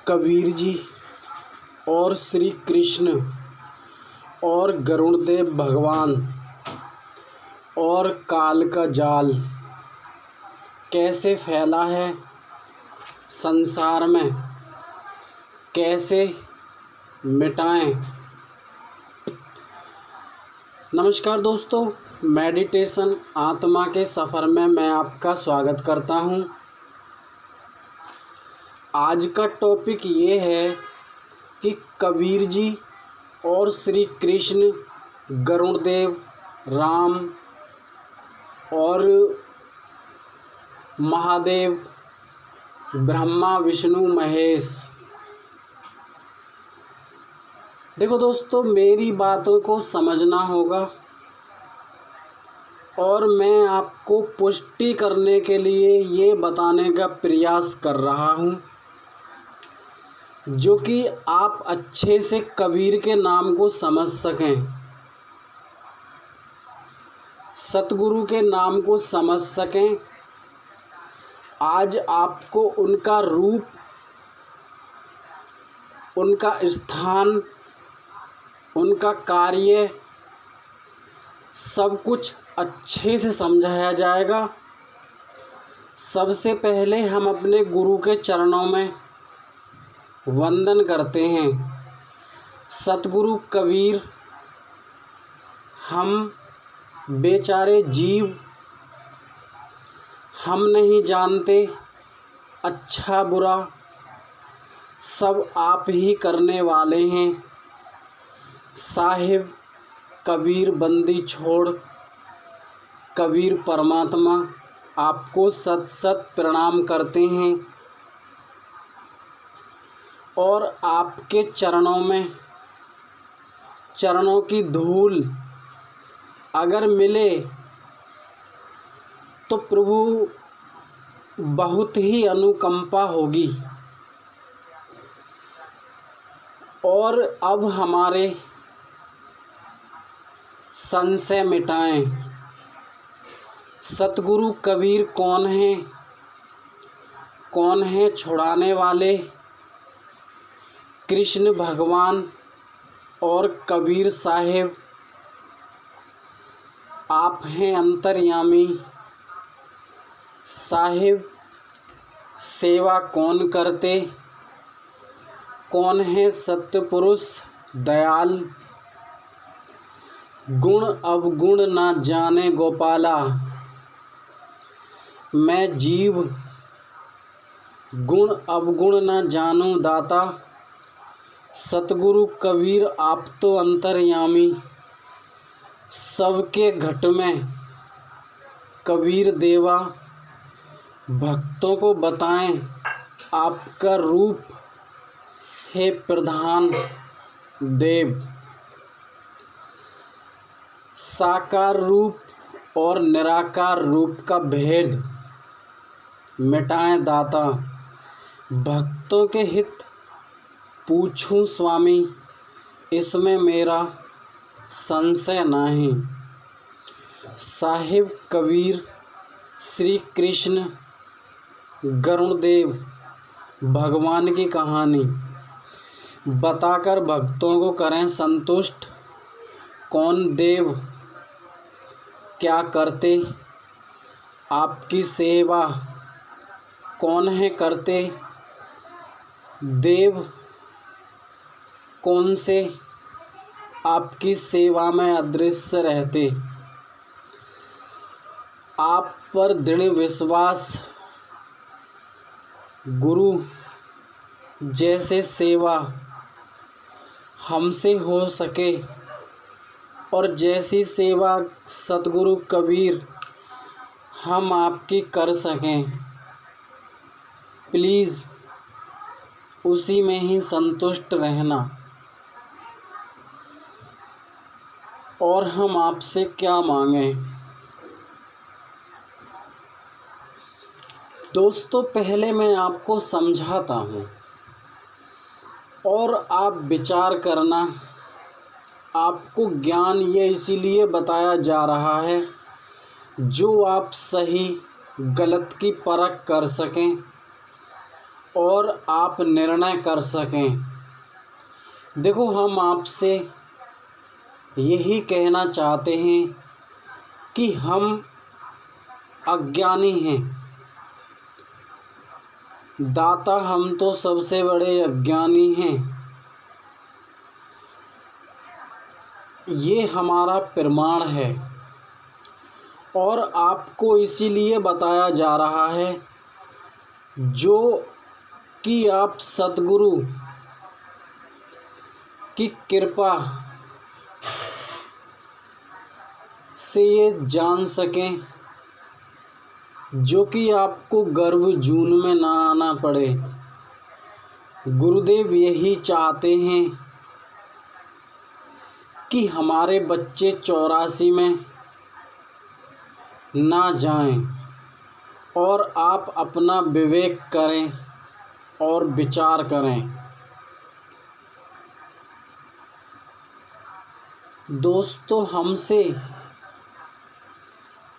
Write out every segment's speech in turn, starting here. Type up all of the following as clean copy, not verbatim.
कबीर जी और श्री कृष्ण और गरुड़देव भगवान और काल का जाल कैसे फैला है संसार में, कैसे मिटाएं। नमस्कार दोस्तों, मेडिटेशन आत्मा के सफ़र में मैं आपका स्वागत करता हूं। आज का टॉपिक ये है कि कबीर जी और श्री कृष्ण, गरुड़देव, राम और महादेव, ब्रह्मा, विष्णु, महेश। देखो दोस्तों, मेरी बातों को समझना होगा और मैं आपको पुष्टि करने के लिए ये बताने का प्रयास कर रहा हूँ जो कि आप अच्छे से कबीर के नाम को समझ सकें, सतगुरु के नाम को समझ सकें। आज आपको उनका रूप, उनका स्थान, उनका कार्य सब कुछ अच्छे से समझाया जाएगा। सबसे पहले हम अपने गुरु के चरणों में वंदन करते हैं। सतगुरु कबीर, हम बेचारे जीव, हम नहीं जानते अच्छा बुरा, सब आप ही करने वाले हैं। साहिब कबीर बंदी छोड़, कबीर परमात्मा आपको सत सत प्रणाम करते हैं और आपके चरणों में, चरणों की धूल अगर मिले तो प्रभु बहुत ही अनुकंपा होगी। और अब हमारे संशय मिटाएं। सतगुरु कबीर कौन है? कौन है छुड़ाने वाले? कृष्ण भगवान और कबीर साहिब आप हैं अंतर्यामी। साहिब सेवा कौन करते? कौन है सत्य पुरुष दयाल? गुण अवगुण ना जाने गोपाला, मैं जीव गुण अवगुण न जानूं दाता। सतगुरु कबीर आप तो अंतर्यामी, सबके घट में कबीर देवा। भक्तों को बताएं आपका रूप है प्रधान देव। साकार रूप और निराकार रूप का भेद मिटाएं दाता। भक्तों के हित पूछूं स्वामी, इसमें मेरा संशय नहीं। साहिब कबीर, श्री कृष्ण, गरुड़देव भगवान की कहानी बताकर भक्तों को करें संतुष्ट। कौन देव क्या करते आपकी सेवा? कौन है करते देव? कौन से आपकी सेवा में अदृश्य रहते? आप पर दृढ़ विश्वास, गुरु जैसे सेवा हमसे हो सके और जैसी सेवा सतगुरु कबीर हम आपकी कर सकें, प्लीज़ उसी में ही संतुष्ट रहना। और हम आपसे क्या मांगें? दोस्तों, पहले मैं आपको समझाता हूँ और आप विचार करना। आपको ज्ञान ये इसीलिए बताया जा रहा है जो आप सही गलत की परख कर सकें और आप निर्णय कर सकें। देखो, हम आपसे यही कहना चाहते हैं कि हम अज्ञानी हैं। दाता हम तो सबसे बड़े अज्ञानी हैं। ये हमारा प्रमाण है और आपको इसीलिए बताया जा रहा है जो कि आप सद्गुरु की कृपा से ये जान सकें, जो कि आपको गर्भ जून में ना आना पड़े। गुरुदेव यही चाहते हैं कि हमारे बच्चे 84 में ना जाएं और आप अपना विवेक करें और विचार करें। दोस्तों, हमसे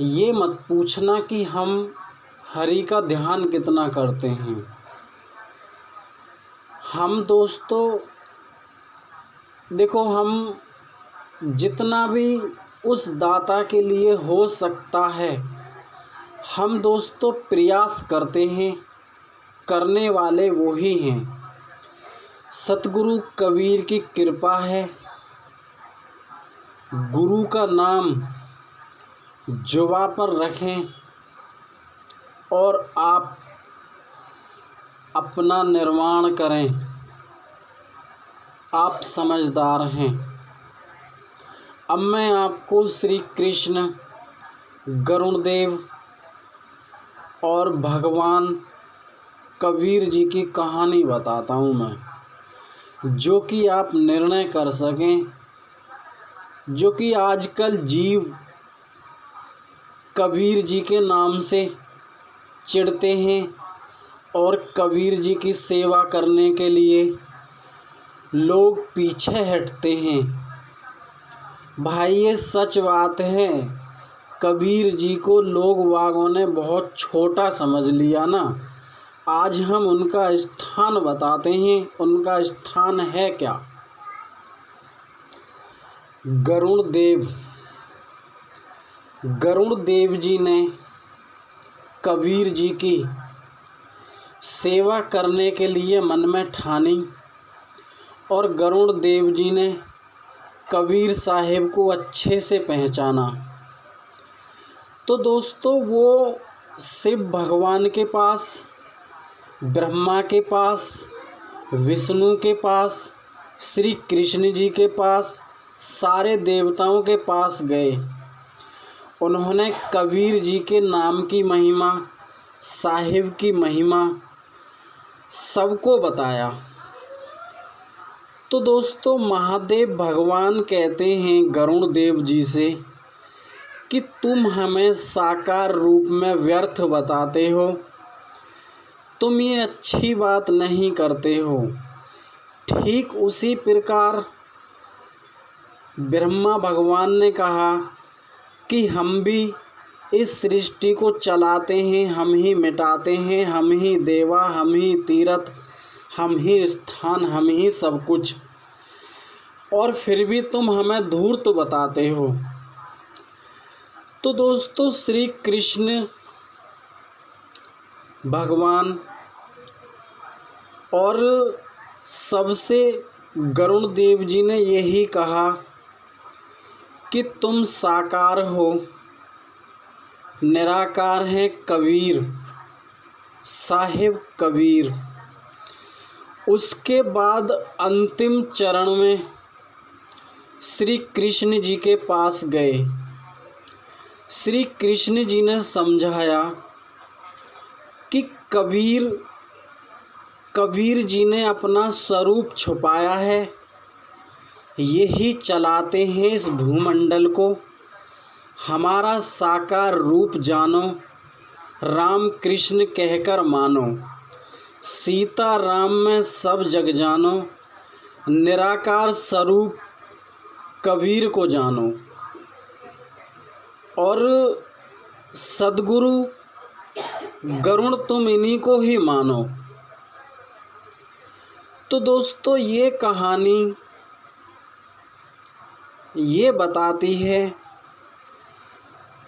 ये मत पूछना कि हम हरि का ध्यान कितना करते हैं। हम दोस्तों, देखो, हम जितना भी उस दाता के लिए हो सकता है, हम दोस्तों प्रयास करते हैं। करने वाले वो ही हैं। सतगुरु कबीर की कृपा है। गुरु का नाम जुबां पर रखें और आप अपना निर्माण करें। आप समझदार हैं। अब मैं आपको श्री कृष्ण, गरुड़ देव और भगवान कबीर जी की कहानी बताता हूँ मैं, जो कि आप निर्णय कर सकें। जो कि आजकल जीव कबीर जी के नाम से चिढ़ते हैं और कबीर जी की सेवा करने के लिए लोग पीछे हटते हैं। भाई, ये सच बात है। कबीर जी को लोग वागों ने बहुत छोटा समझ लिया ना। आज हम उनका स्थान बताते हैं। उनका स्थान है क्या? गरुड़ देव जी ने कबीर जी की सेवा करने के लिए मन में ठानी और गरुड़ देव जी ने कबीर साहिब को अच्छे से पहचाना। तो दोस्तों, वो शिव भगवान के पास, ब्रह्मा के पास, विष्णु के पास, श्री कृष्ण जी के पास, सारे देवताओं के पास गए। उन्होंने कबीर जी के नाम की महिमा, साहिब की महिमा सबको बताया। तो दोस्तों, महादेव भगवान कहते हैं गरुड़ देव जी से कि तुम हमें साकार रूप में व्यर्थ बताते हो। तुम ये अच्छी बात नहीं करते हो। ठीक उसी प्रकार ब्रह्मा भगवान ने कहा कि हम भी इस सृष्टि को चलाते हैं, हम ही मिटाते हैं, हम ही देवा, हम ही तीर्थ, हम ही स्थान, हम ही सब कुछ, और फिर भी तुम हमें धूर्त बताते हो। तो दोस्तों, श्री कृष्ण भगवान और सबसे गरुड़ देव जी ने यही कहा कि तुम साकार हो, निराकार है कबीर, साहिब कबीर। उसके बाद अंतिम चरण में श्री कृष्ण जी के पास गए। श्री कृष्ण जी ने समझाया कि कबीर जी ने अपना स्वरूप छुपाया है, यही चलाते हैं इस भूमंडल को। हमारा साकार रूप जानो, राम कृष्ण कहकर मानो, सीता राम में सब जग जानो, निराकार स्वरूप कबीर को जानो। और सद्गुरु गरुड़ तुम इन्हीं को ही मानो। तो दोस्तों ये कहानी ये बताती है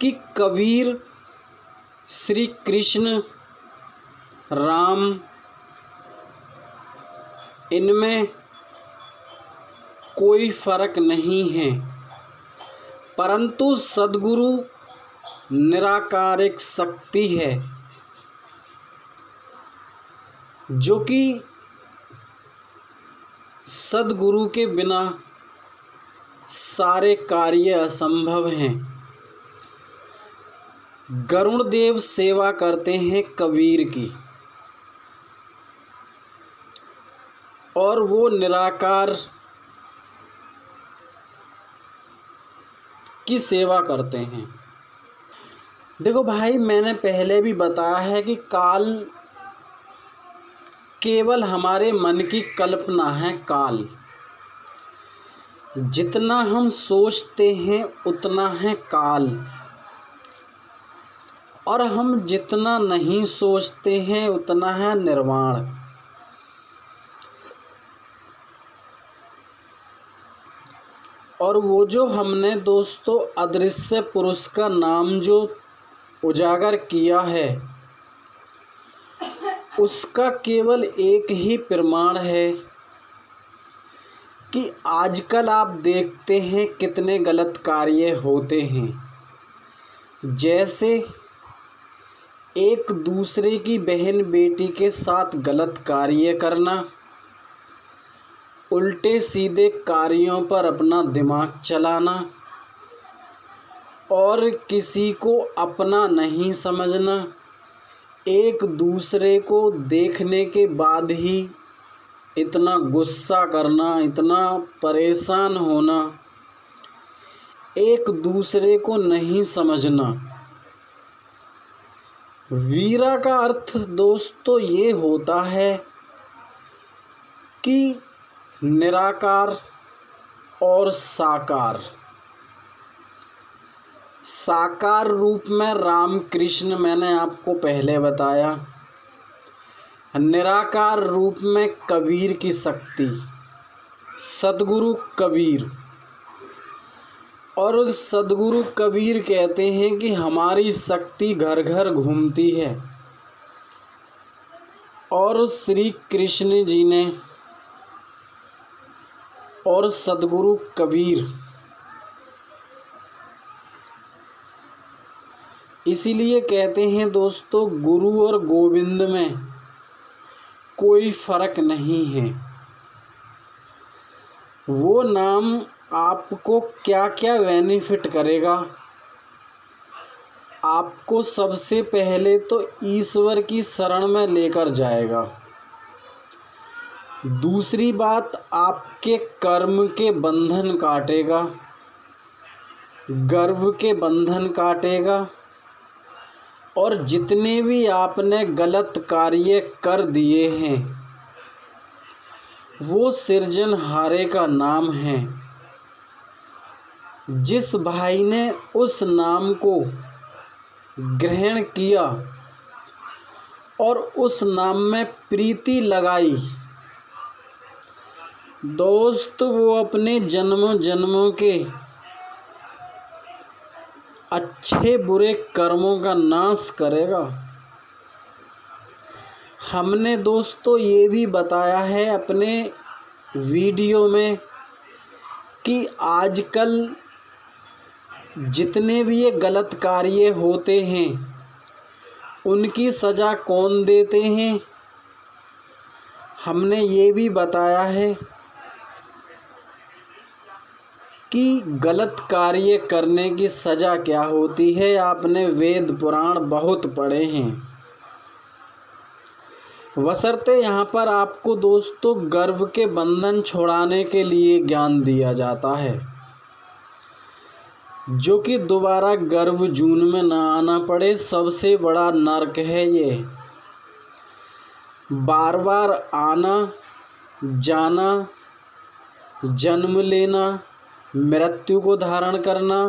कि कबीर, श्री कृष्ण, राम, इनमें कोई फर्क नहीं है, परंतु सद्गुरु निराकार एक शक्ति है जो कि सद्गुरु के बिना सारे कार्य असंभव हैं। गरुड़ देव सेवा करते हैं कबीर की, और वो निराकार की सेवा करते हैं। देखो भाई, मैंने पहले भी बताया है कि काल केवल हमारे मन की कल्पना है। काल जितना हम सोचते हैं उतना है काल, और हम जितना नहीं सोचते हैं उतना है निर्वाण। और वो जो हमने दोस्तों अदृश्य पुरुष का नाम जो उजागर किया है, उसका केवल एक ही प्रमाण है कि आजकल आप देखते हैं कितने गलत कार्य होते हैं। जैसे एक दूसरे की बहन बेटी के साथ गलत कार्य करना, उल्टे सीधे कार्यों पर अपना दिमाग चलाना, और किसी को अपना नहीं समझना, एक दूसरे को देखने के बाद ही इतना गुस्सा करना, इतना परेशान होना, एक दूसरे को नहीं समझना। वीरा का अर्थ दोस्तों ये होता है कि निराकार और साकार। साकार रूप में राम कृष्ण मैंने आपको पहले बताया, निराकार रूप में कबीर की शक्ति, सद्गुरु कबीर। और सद्गुरु कबीर कहते हैं कि हमारी शक्ति घर घर घूमती है, और श्री कृष्ण जी ने और सद्गुरु कबीर इसीलिए कहते हैं दोस्तों, गुरु और गोविंद में कोई फर्क नहीं है। वो नाम आपको क्या क्या बेनिफिट करेगा, आपको सबसे पहले तो ईश्वर की शरण में लेकर जाएगा। दूसरी बात, आपके कर्म के बंधन काटेगा, गर्व के बंधन काटेगा, और जितने भी आपने गलत कार्य कर दिए हैं वो सृजनहारे का नाम है। जिस भाई ने उस नाम को ग्रहण किया और उस नाम में प्रीति लगाई, दोस्त वो अपने जन्मों जन्मों के अच्छे बुरे कर्मों का नाश करेगा। हमने दोस्तों ये भी बताया है अपने वीडियो में कि आजकल जितने भी ये गलत कार्य होते हैं उनकी सज़ा कौन देते हैं। हमने ये भी बताया है कि गलत कार्य करने की सज़ा क्या होती है। आपने वेद पुराण बहुत पढ़े हैं। बशर्ते यहाँ पर आपको दोस्तों गर्व के बंधन छुड़ाने के लिए ज्ञान दिया जाता है, जो कि दोबारा गर्भ जून में ना आना पड़े। सबसे बड़ा नरक है ये, बार बार आना जाना, जन्म लेना, मृत्यु को धारण करना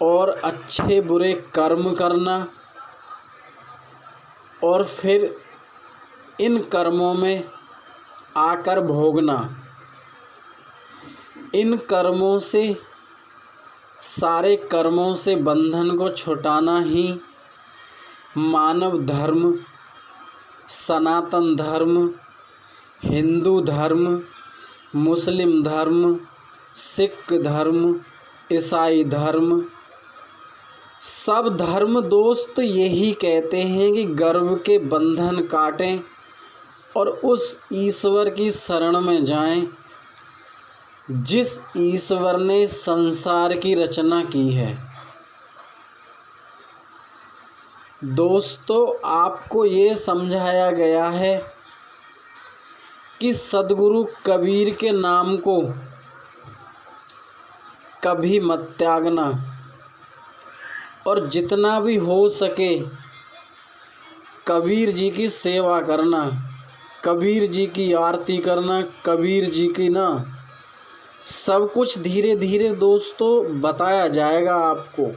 और अच्छे बुरे कर्म करना, और फिर इन कर्मों में आकर भोगना। इन कर्मों से, सारे कर्मों से बंधन को छुटाना ही मानव धर्म, सनातन धर्म, हिंदू धर्म, मुस्लिम धर्म, सिख धर्म, ईसाई धर्म, सब धर्म दोस्त यही कहते हैं कि गर्व के बंधन काटें और उस ईश्वर की शरण में जाएं जिस ईश्वर ने संसार की रचना की है। दोस्तों, आपको ये समझाया गया है कि सद्गुरु कबीर के नाम को कभी मत त्यागना और जितना भी हो सके कबीर जी की सेवा करना, कबीर जी की आरती करना, कबीर जी की ना सब कुछ धीरे धीरे दोस्तों बताया जाएगा आपको।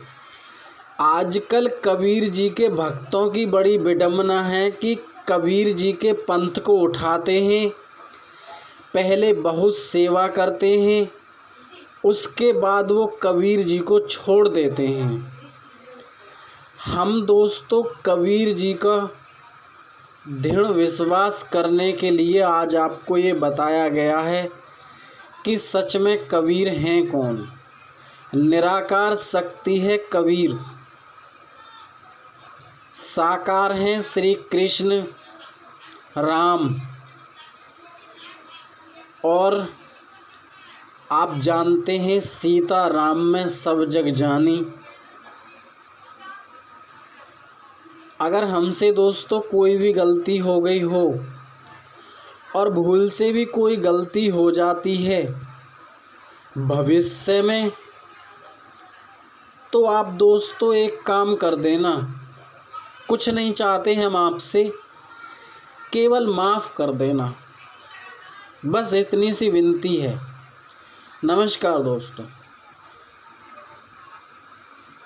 आजकल कबीर जी के भक्तों की बड़ी विडंबना है कि कबीर जी के पंथ को उठाते हैं, पहले बहुत सेवा करते हैं, उसके बाद वो कबीर जी को छोड़ देते हैं। हम दोस्तों कबीर जी का दृढ़ विश्वास करने के लिए आज आपको ये बताया गया है कि सच में कबीर हैं कौन। निराकार शक्ति है कबीर, साकार हैं श्री कृष्ण राम, और आप जानते हैं सीता राम में सब जग जानी। अगर हमसे दोस्तों कोई भी गलती हो गई हो और भूल से भी कोई गलती हो जाती है भविष्य में, तो आप दोस्तों एक काम कर देना, कुछ नहीं चाहते हम आपसे, केवल माफ़ कर देना, बस इतनी सी विनती है। नमस्कार दोस्तों।